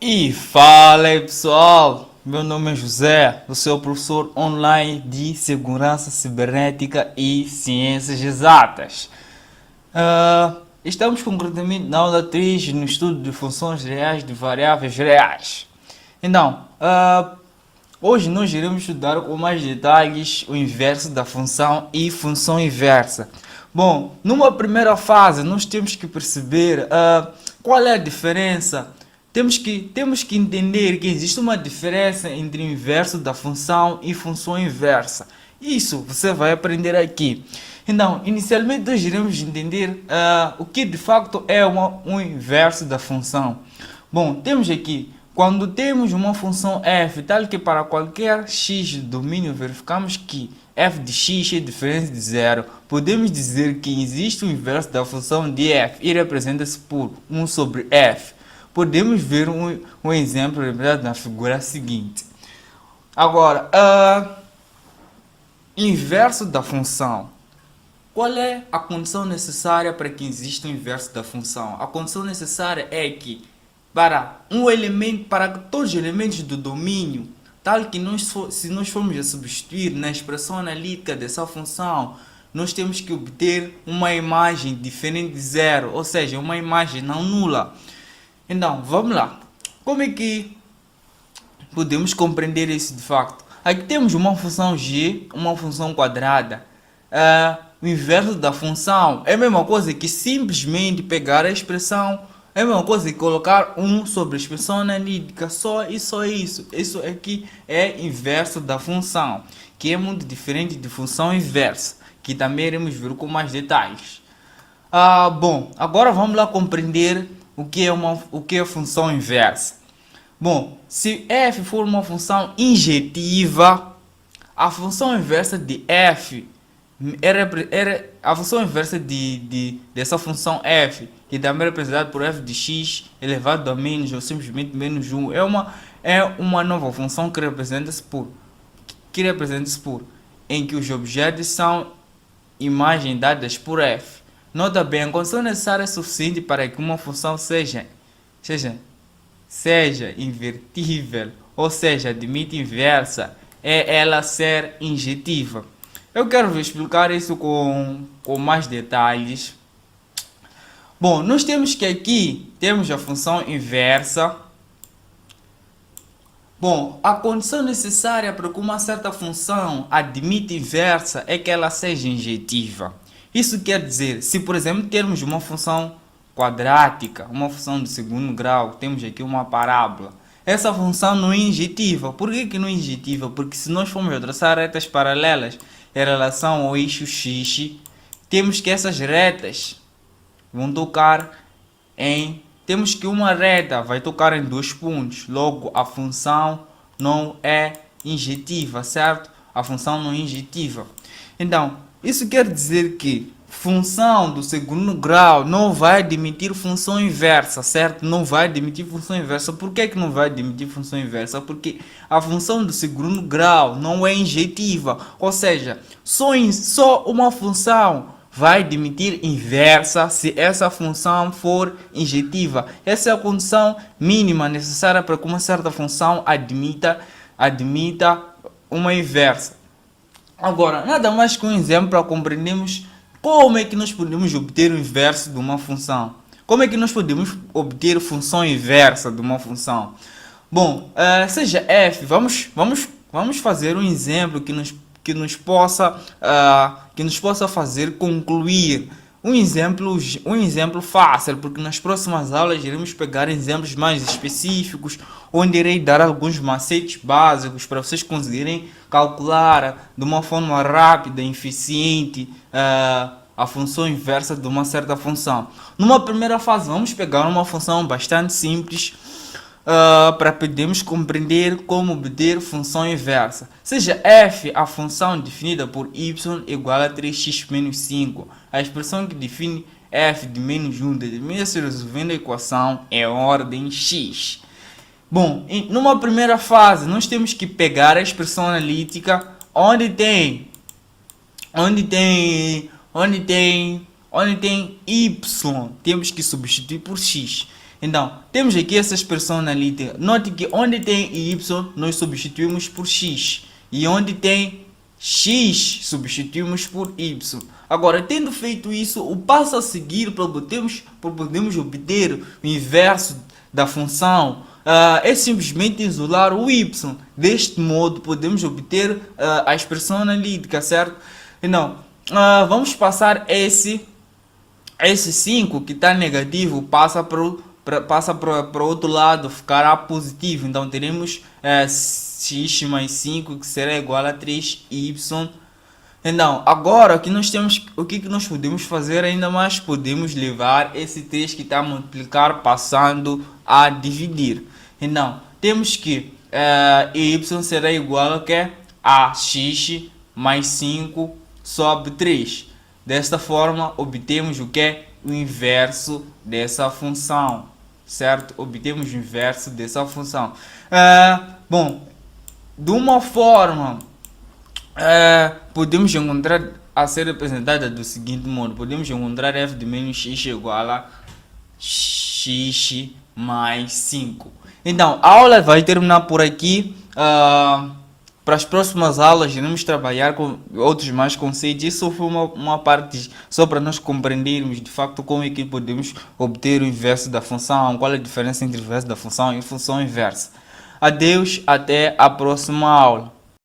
E fala aí pessoal, meu nome é José, eu sou professor online de Segurança Cibernética e Ciências Exatas. Estamos concretamente na aula 3 no estudo de funções reais de variáveis reais. Então, hoje nós iremos estudar com mais detalhes o inverso da função e função inversa. Bom, numa primeira fase nós temos que perceber qual é a diferença. Temos que entender que existe uma diferença entre o inverso da função e função inversa. Isso você vai aprender aqui. Então, inicialmente nós iremos entender o que de facto é um inverso da função. Bom, temos aqui, quando temos uma função f, tal que para qualquer x de domínio verificamos que f de x é diferente de zero, podemos dizer que existe o inverso da função de f e representa-se por 1 sobre f. Podemos ver um exemplo na figura seguinte. Agora, inverso da função. Qual é a condição necessária para que exista o inverso da função? A condição necessária é que para todos os elementos do domínio, tal que se nós formos a substituir na expressão analítica dessa função, nós temos que obter uma imagem diferente de zero, ou seja, uma imagem não nula. Então, vamos lá. Como é que podemos compreender isso de facto? Aqui temos uma função g, uma função quadrada. O inverso da função é a mesma coisa que simplesmente pegar a expressão, é a mesma coisa que colocar 1 sobre a expressão analítica, só isso. Isso aqui é inverso da função, que é muito diferente de função inversa, que também iremos ver com mais detalhes. Bom, agora vamos lá compreender o que é a função inversa. Bom, se f for uma função injetiva, a função inversa de f a função inversa dessa função f, que também é representada por f de x elevado a menos ou simplesmente menos 1, é uma nova função que representa-se por em que os objetos são imagens dadas por f. Nota bem, a condição necessária é suficiente para que uma função seja invertível, ou seja, admite inversa, é ela ser injetiva. Eu quero explicar isso com mais detalhes. Bom, nós temos que aqui temos a função inversa. Bom, a condição necessária para que uma certa função admita inversa é que ela seja injetiva. Isso quer dizer, se por exemplo termos uma função quadrática, uma função de segundo grau, temos aqui uma parábola, essa função não é injetiva. Por que não é injetiva? Porque se nós formos traçar retas paralelas em relação ao eixo x, temos que essas retas vão tocar temos que uma reta vai tocar em dois pontos, logo a função não é injetiva, certo? A função não é injetiva. Então, isso quer dizer que função do segundo grau não vai admitir função inversa, certo? Não vai admitir função inversa. Por que não vai admitir função inversa? Porque a função do segundo grau não é injetiva. Ou seja, só uma função vai admitir inversa se essa função for injetiva. Essa é a condição mínima necessária para que uma certa função admita uma inversa. Agora, nada mais que um exemplo para compreendermos como é que nós podemos obter o inverso de uma função. Como é que nós podemos obter função inversa de uma função? Bom, seja f, vamos fazer um exemplo que nos possa fazer concluir. Um exemplo fácil, porque nas próximas aulas iremos pegar exemplos mais específicos, onde irei dar alguns macetes básicos para vocês conseguirem calcular de uma forma rápida e eficiente a função inversa de uma certa função. Numa primeira fase, vamos pegar uma função bastante simples para podermos compreender como obter função inversa. Seja f a função definida por y igual a 3x menos 5. A expressão que define f de menos 1 determina-se resolvendo a equação em ordem x. Bom, numa primeira fase, nós temos que pegar a expressão analítica onde tem y, temos que substituir por x. Então, temos aqui essa expressão analítica. Note que onde tem y, nós substituímos por x. E onde tem x, substituímos por y. Agora, tendo feito isso, o passo a seguir para podermos obter o inverso da função é simplesmente isolar o y. Deste modo, podemos obter a expressão analítica, certo? Então, vamos passar esse 5 que está negativo, passa para o outro lado, ficará positivo. Então, teremos x mais 5 que será igual a 3y. Então, agora o que nós podemos fazer ainda mais? Podemos levar esse 3 que está a multiplicar passando a dividir. Então, temos que y será igual a que? A x mais 5 sobre 3. Desta forma, obtemos o que? O inverso dessa função, certo? Obtemos o inverso dessa função. Bom, de uma forma, podemos encontrar a ser representada do seguinte modo. Podemos encontrar f de menos x igual a x mais 5. Então, a aula vai terminar por aqui. Para as próximas aulas iremos trabalhar com outros mais conceitos. Isso foi uma parte só para nós compreendermos de facto como é que podemos obter o inverso da função, qual é a diferença entre o inverso da função e função inversa. Adeus, até a próxima aula.